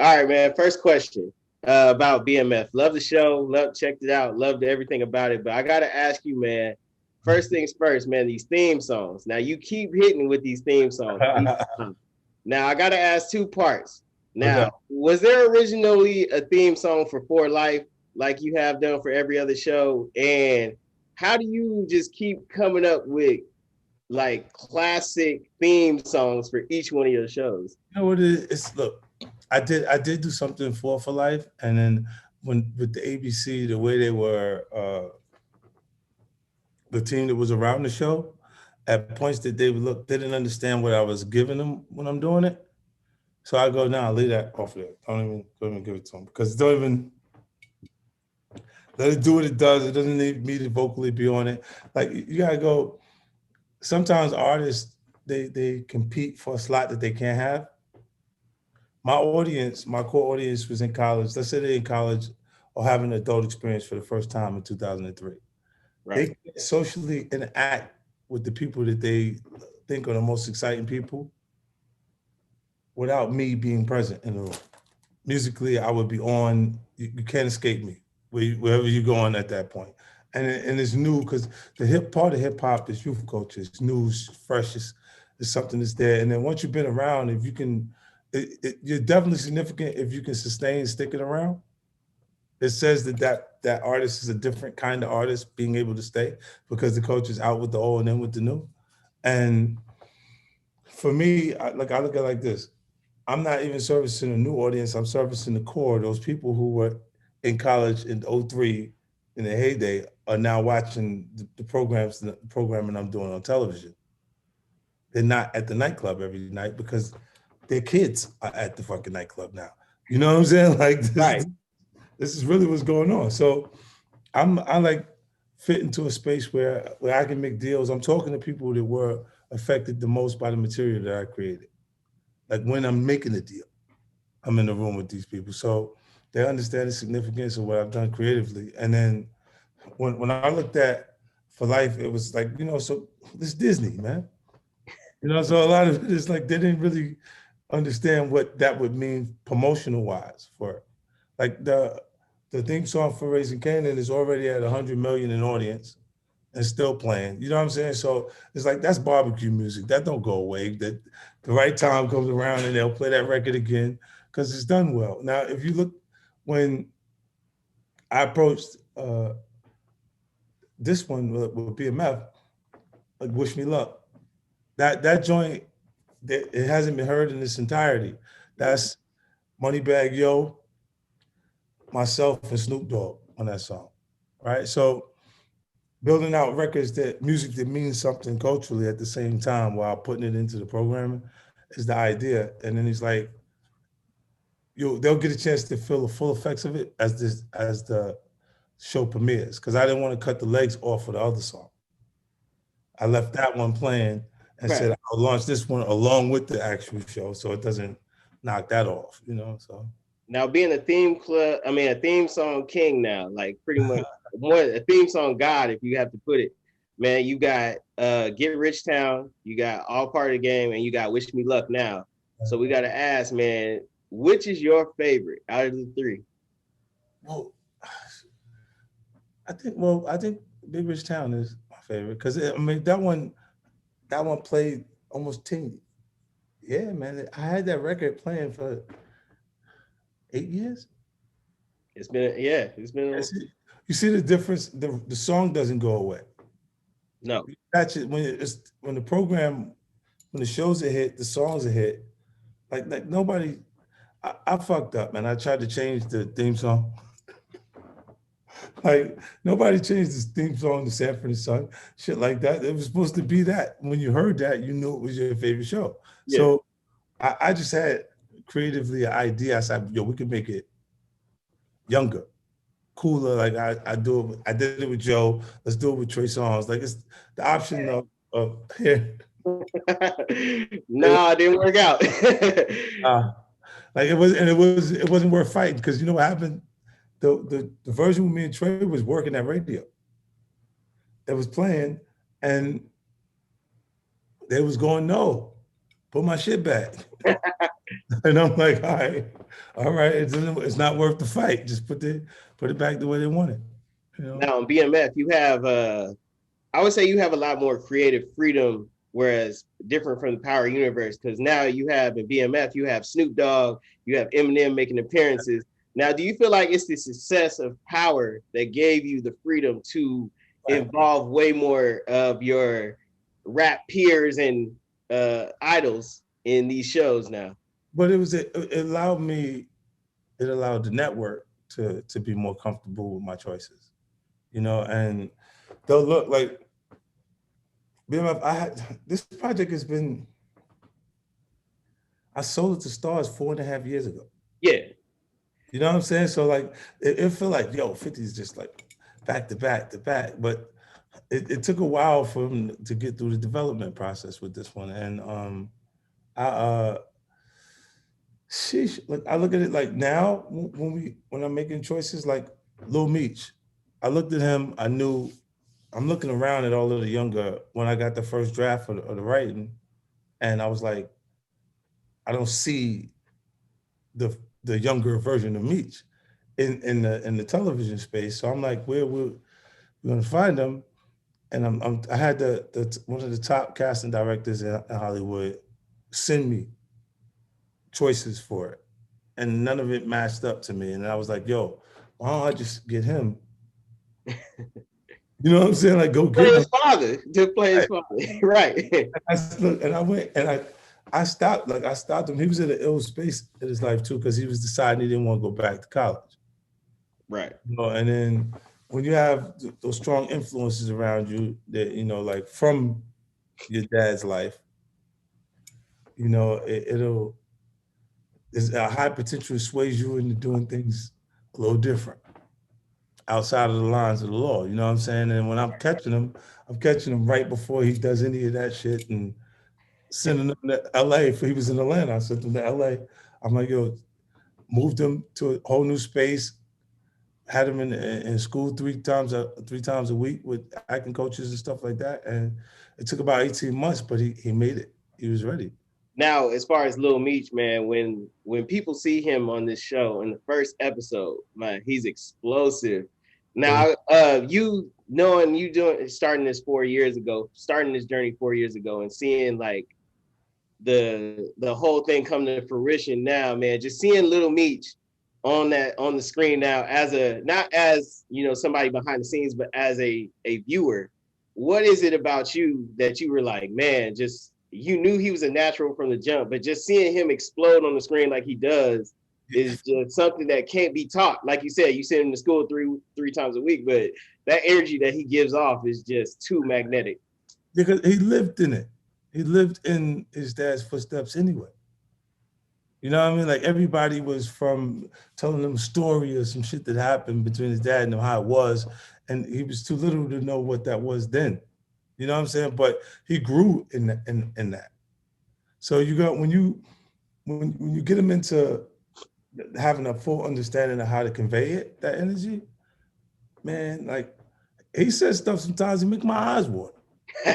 All right, man. First question about BMF. Love the show. Checked it out. Loved everything about it. But I gotta ask you, man. First things first, man. These theme songs. Now you keep hitting with these theme songs. Now I gotta ask two parts. Okay. Now, was there originally a theme song for For Life, like you have done for every other show? And how do you just keep coming up with like classic theme songs for each one of your shows? You know what it is? Look, I did do something for life, and then when with the ABC, the way they were, the team that was around the show, at points that they would look, they didn't understand what I was giving them when I'm doing it. So I go, now leave that off there. Don't even give it to them because don't even let it do what it does. It doesn't need me to vocally be on it. Like you gotta go. Sometimes artists they compete for a slot that they can't have. My audience, my core audience was in college. Let's say they're in college or having an adult experience for the first time in 2003. They Right. can't socially interact with the people that they think are the most exciting people without me being present in the room. Musically, I would be on. You can't escape me wherever you're going at that point. And it's new because the hip part of hip hop is youth culture. It's new, it's fresh. It's something that's there. And then once you've been around, if you can, you're definitely significant if you can sustain sticking around. It says that artist is a different kind of artist being able to stay because the coach is out with the old and in with the new. And for me, I look at it like this. I'm not even servicing a new audience. I'm servicing the core. Those people who were in college in '03 in the heyday are now watching the programs, the programming I'm doing on television. They're not at the nightclub every night because their kids are at the fucking nightclub now. You know what I'm saying? Like Right. this is really what's going on. So I like fit into a space where I can make deals. I'm talking to people that were affected the most by the material that I created. Like when I'm making a deal, I'm in the room with these people. So they understand the significance of what I've done creatively. And then when I looked at for life, it was like, so this Disney, man. So a lot of it is like they didn't really understand what that would mean promotional wise for like the theme song for Raising Canaan is already at 100 million in audience and still playing. You know what I'm saying? So it's like that's barbecue music. That don't go away. That the right time comes around and they'll play that record again because it's done well. Now, if you look when I approached this one with BMF, like Wish Me Luck, that joint it hasn't been heard in its entirety. That's Moneybag Yo, myself, and Snoop Dogg on that song, right? So building out records that music that means something culturally at the same time while putting it into the programming is the idea. And then he's like, they'll get a chance to feel the full effects of it as the show premieres. Because I didn't want to cut the legs off of the other song. I left that one playing and Right. said I'll launch this one along with the actual show so it doesn't knock that off. So Now being a theme club, I mean a theme song king now, like pretty much more a theme song god, if you have to put it. Man, you got Get Rich Town, you got All Part of the Game, and you got Wish Me Luck now. So we gotta ask, man, which is your favorite out of the three? well, I think Big Rich Town is my favorite because I mean that one played almost 10. Yeah, man. I had that record playing for 8 years. It's been You see the difference. The song doesn't go away. no. You catch it when the program, when the show's a hit, the song's a hit. Like nobody. I fucked up, man. I tried to change the theme song. Like nobody changed the theme song to Sanford and Son, shit like that. It was supposed to be that. When you heard that, you knew it was your favorite show. Yeah. So I just had creatively an idea. I said, yo, we could make it younger, cooler. Like I did it with Joe. Let's do it with Trey Songz. Like it's the option of here. Nah, it didn't work out. Uh, like it wasn't worth fighting because you know what happened. The version with me and Trey was working at radio. That was playing, and they was going no, put my shit back. And I'm like, all right, it's not worth the fight. Just put it back the way they want it. You know. Now in BMF, you have I would say you have a lot more creative freedom, whereas different from the Power Universe, because now you have in BMF, you have Snoop Dogg, you have Eminem making appearances. Now, do you feel like it's the success of Power that gave you the freedom to Right. involve way more of your rap peers and idols in these shows now? But it allowed me, it allowed the network to be more comfortable with my choices. You know, and they'll look like BMF. I had this project has been, I sold it to Stars 4.5 years ago. Yeah. You know what I'm saying? So like it felt like, yo, 50 is just like back to back to back. But it took a while for him to get through the development process with this one. And I sheesh, like I look at it like now when I'm making choices like Lil Meech, I looked at him, I knew I'm looking around at all of the younger when I got the first draft of the writing, and I was like, I don't see the younger version of Meech in the television space. So I'm like, where we're gonna find them? And I had the one of the top casting directors in Hollywood send me choices for it, and none of it matched up to me. And I was like, yo, why don't I just get him? You know what I'm saying? Like, go Play get him. his father, to play his Right. father. Right. And I went and I stopped. Like I stopped him. He was in an ill space in his life too, because he was deciding he didn't want to go back to college. Right. You know, and then when you have those strong influences around you that like from your dad's life, it'll there's a high potential sways you into doing things a little different outside of the lines of the law. You know what I'm saying? And when I'm catching him right before he does any of that shit and sending him to LA. If he was in Atlanta, I sent him to LA. I'm like, yo, moved him to a whole new space, had him in school three times a week with acting coaches and stuff like that. And it took about 18 months, but he made it. He was ready. Now, as far as Lil Meech, man, when people see him on this show in the first episode, man, he's explosive. So, Now, you knowing you doing starting this 4 years ago, starting this journey 4 years ago, and seeing like the whole thing come to fruition now, man, just seeing Little Meech on the screen now as a not as somebody behind the scenes, but as a viewer, what is it about you that you were like, man, just you knew he was a natural from the jump, but just seeing him explode on the screen like he does is just something that can't be taught. Like you said, you send him to school three times a week, but that energy that he gives off is just too magnetic. because he lived in it. He lived in his dad's footsteps anyway. You know what I mean? Like everybody was from telling them a story or some shit that happened between his dad and him, how it was. And he was too little to know what that was then. You know what I'm saying? But he grew in that. So you got when you get him into having a full understanding of how to convey it, that energy, man, like he says stuff sometimes that make my eyes water. You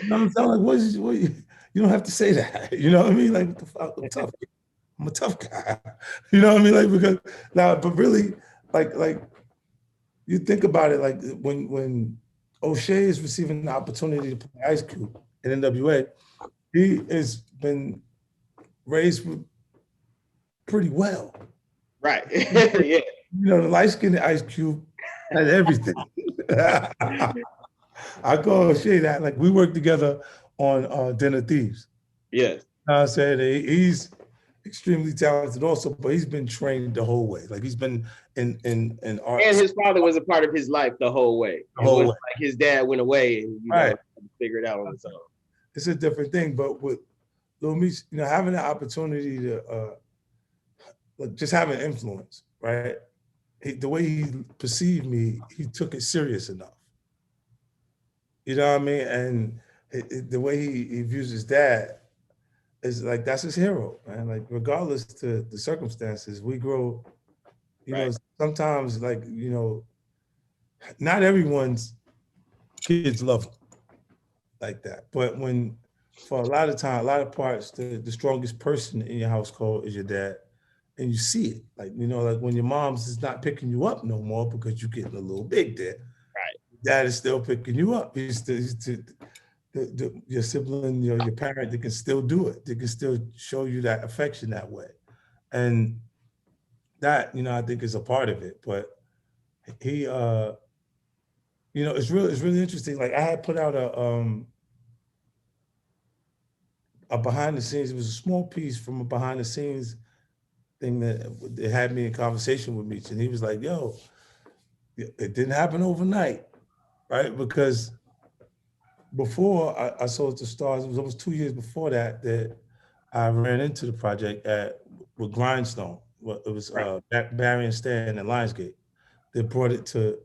know what I'm saying? Like, you don't have to say that. You know what I mean? Like, what the fuck? I'm tough. I'm a tough guy. You know what I mean? Like, because now, but really, like you think about it, like when O'Shea is receiving the opportunity to play Ice Cube in NWA, he has been raised pretty well. Right. Yeah. The light skinned Ice Cube had everything. I call O'Shea that. Like, we worked together on Den of Thieves. Yes. I said he's extremely talented also, but he's been trained the whole way. Like he's been in art And his father was a part of his life the whole way. the It whole wasn't way. like his dad went away and Right. figure it out on his own. It's a different thing. But with Lil Meech, having the opportunity to just having influence, right? The way he perceived me, he took it serious enough. You know what I mean? And the way he views his dad is like that's his hero, man. Like regardless to the circumstances, we grow. Right. Sometimes like not everyone's kids love him like that, but when for a lot of time, a lot of parts, the strongest person in your household is your dad. And you see it. Like, like when your mom's is not picking you up no more because you're getting a little big there. Right. Dad is still picking you up. Your sibling, your parent, they can still do it. They can still show you that affection that way. And that, I think is a part of it. But he it's really interesting. Like I had put out a behind the scenes, it was a small piece from a behind the scenes thing that it had me in conversation with Meech. And he was like, yo, it didn't happen overnight, right? Because before I sold to Starz, it was almost 2 years before that I ran into the project with Grindstone. Well, it was Right. Barry and Stan and Lionsgate. They brought it to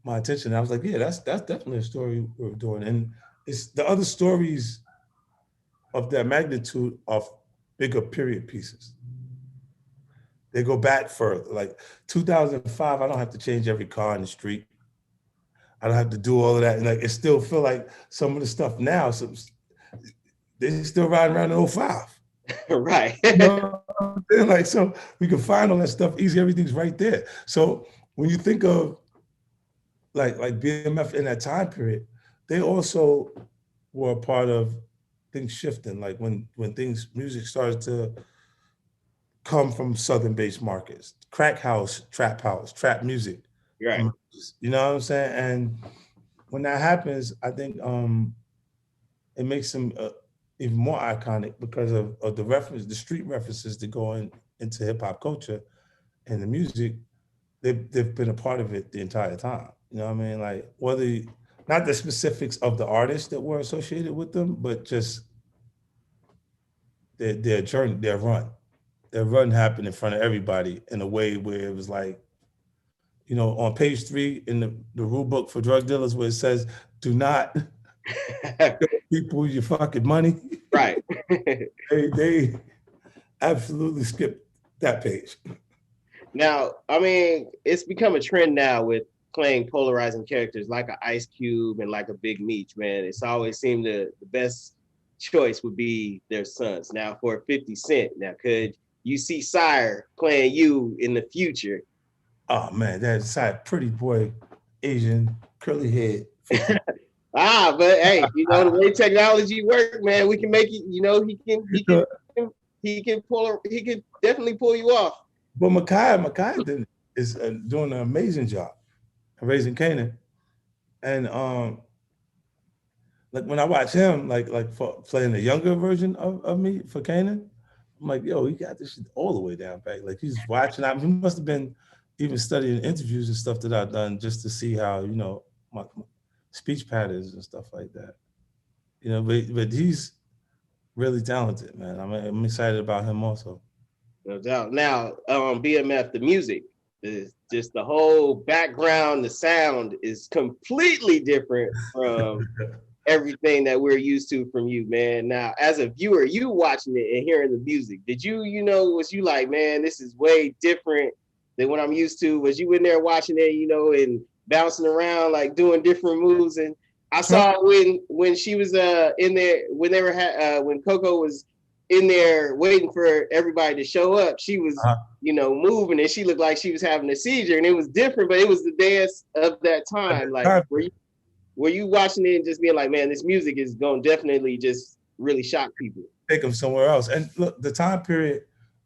my attention. I was like, yeah, that's definitely a story we're doing. And it's the other stories of that magnitude of bigger period pieces. They go back further. Like 2005, I don't have to change every car in the street. I don't have to do all of that. And like it still feel like some of the stuff now, they still riding around in '05. Right. You know what I'm saying? Like, so we can find all that stuff easy. Everything's right there. So when you think of like BMF in that time period, they also were a part of things shifting. Like when music started to come from Southern-based markets, crack house, trap music Right. emerges. You know what I'm saying? And when that happens, I think it makes them even more iconic because of the street references that go into hip hop culture and the music. They've been a part of it the entire time. You know what I mean? Like whether not the specifics of the artists that were associated with them, but just their journey, their run happened in front of everybody in a way where it was like, on page 3 in the rule book for drug dealers where it says, do not show people your fucking money. Right. They absolutely skipped that page. Now, I mean, it's become a trend now with playing polarizing characters like a Ice Cube and like a Big Meech, man. It's always seemed the best choice would be their sons. Now, for 50 Cent, now could you see Sire playing you in the future? Oh man, that side pretty boy, Asian, curly head, 50. But hey, the way technology work, man, we can make it. He can definitely pull you off. But Makai is doing an amazing job of raising Canaan. And like when I watch him, like for playing the younger version of me for Canaan, I'm like, yo, he got this shit all the way down back. Like he's watching. He must have been even studying interviews and stuff that I've done just to see how my speech patterns and stuff like that. But he's really talented, man. I'm excited about him also. No doubt. Now, BMF, the music is just the whole background, the sound is completely different from everything that we're used to from you, man. Now, as a viewer, you watching it and hearing the music, did you, was you like, man, this is way different than what I'm used to? Was you in there watching it, and bouncing around, like doing different moves? And I saw when she was in there, when they were when Coco was in there waiting for everybody to show up, she was moving, and she looked like she was having a seizure, and it was different, but it was the dance of that time. Like, were you watching it and just being like, man, this music is going to definitely just really shock people? Take them somewhere else. And look, the time period,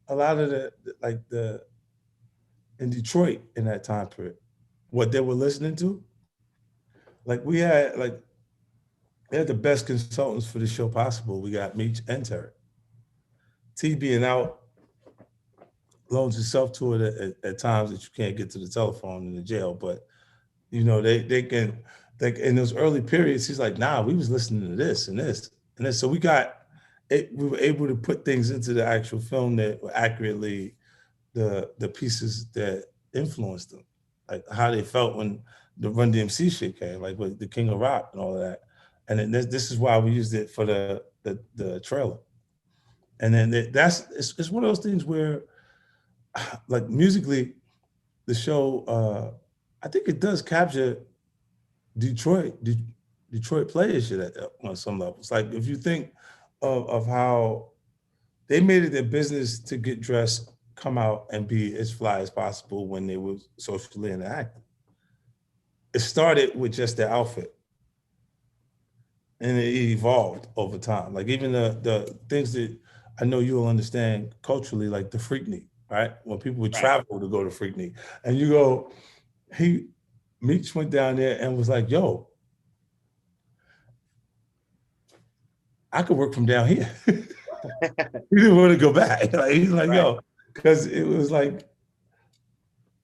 a lot of the in Detroit in that time period, what they were listening to, like we had the best consultants for the show possible. We got Meech and Terry. T being out loans himself to it at times that you can't get to the telephone in the jail, but they can. Like in those early periods, he's like, nah, we was listening to this and this and this. So we were able to put things into the actual film that were accurately the pieces that influenced them, like how they felt when the Run DMC shit came, like with the King of Rock and all of that. And then this is why we used it for the trailer. And then it's one of those things where, like musically, the show, I think it does capture Detroit players shit on some levels. Like if you think of how they made it their business to get dressed, come out, and be as fly as possible when they were socially interactive. It started with just their outfit, and it evolved over time. Like even the things that I know you'll understand culturally, like the Freaknik, right? When people would Right. travel to go to Freaknik, and you go, he Meech went down there and was like, "Yo, I could work from down here." He didn't want to go back. Like he's like, Right. "Yo," because it was like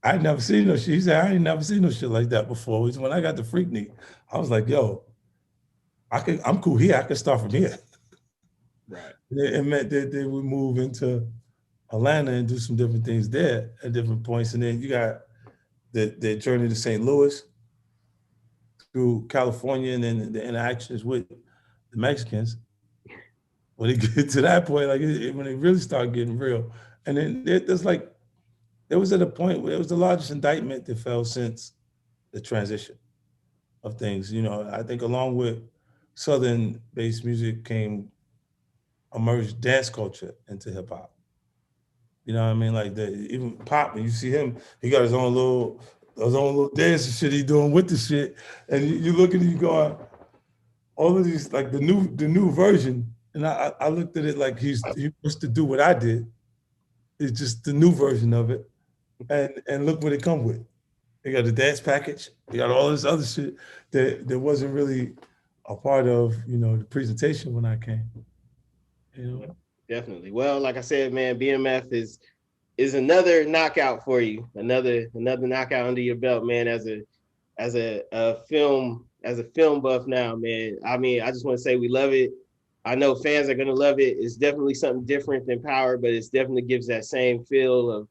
I'd never seen no shit. He said, "I ain't never seen no shit like that before." He said, when I got the Freaknik, I was like, "Yo, I'm cool here. I can start from here." Right. It meant that they would move into Atlanta and do some different things there at different points. And then you got the journey to St. Louis through California, and then the interactions with the Mexicans. When it get to that point, like when it really started getting real, and then there's like there was at a point where it was the largest indictment that fell since the transition of things. You know, I think along with Southern-based music came emerged dance culture into hip hop. You know what I mean? Like even Pop, when you see him, he got his own little dance and shit he doing with the shit. And you look at it, you go, all of these like the new version. And I looked at it like he wants to do what I did. It's just the new version of it. And look what it come with. They got the dance package. They got all this other shit that wasn't really a part of, you know, the presentation when I came. You know? Definitely. Well, like I said, man, BMF is another knockout for you. Another knockout under your belt, man. As a film buff now, man. I mean, I just want to say we love it. I know fans are gonna love it. It's definitely something different than Power, but it's definitely gives that same feel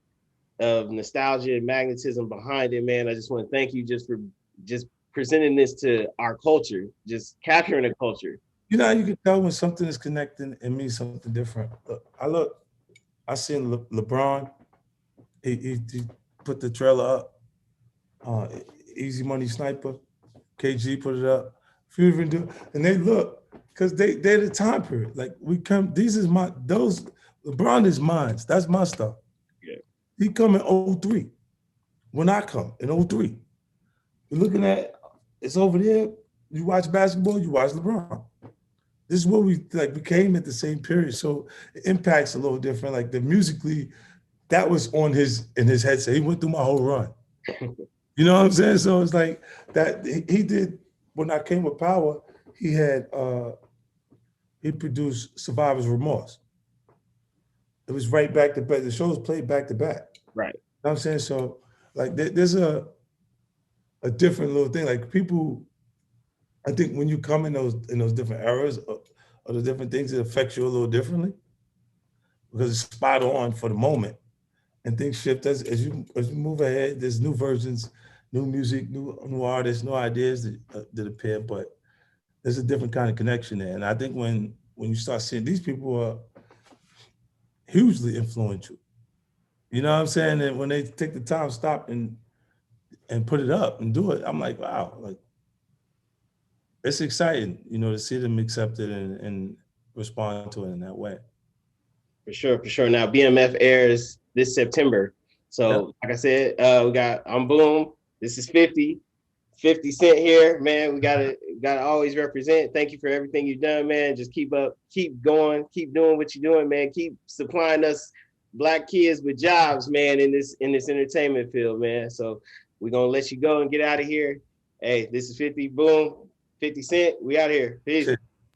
of nostalgia and magnetism behind it, man. I just want to thank you just for just presenting this to our culture, just capturing the culture. You know how you can tell when something is connecting and means something different. I seen LeBron. He put the trailer up. Uh, Easy Money Sniper, KG put it up. Few of them do, and they look because they're the time period. Like we come, these is my those. LeBron is mine. That's my stuff. Yeah. He come in '03 when I come in '03. You're looking at it's over there. You watch basketball, you watch LeBron. This is what we like. We came at the same period, so the impact's a little different. Like the musically, that was on his in his headset. He went through my whole run. You know what I'm saying? So it's like that he did when I came with Power, he had he produced Survivor's Remorse. It was right back to back. The shows played back to back. Right. You know what I'm saying? So like there's a different little thing. Like people, I think when you come in those different eras of the different things, it affects you a little differently because it's spot on for the moment. And things shift as you move ahead. There's new versions, new music, new artists, new ideas that appear, but there's a different kind of connection there. And I think when you start seeing these people are hugely influential, you know what I'm saying? And when they take the time, stop and put it up and do it, I'm like, wow, like it's exciting, you know, to see them accept it and respond to it in that way. For sure, for sure. Now BMF airs this September. Yep. So like I said, we got I'm Boom. This is 50 Cent here, man. We gotta always represent. Thank you for everything you've done, man. Just keep up, keep going, keep doing what you're doing, man. Keep supplying us black kids with jobs, man, in this entertainment field, man. So we're gonna let you go and get out of here. Hey, this is 50 Boom, 50 Cent. We out here. Peace.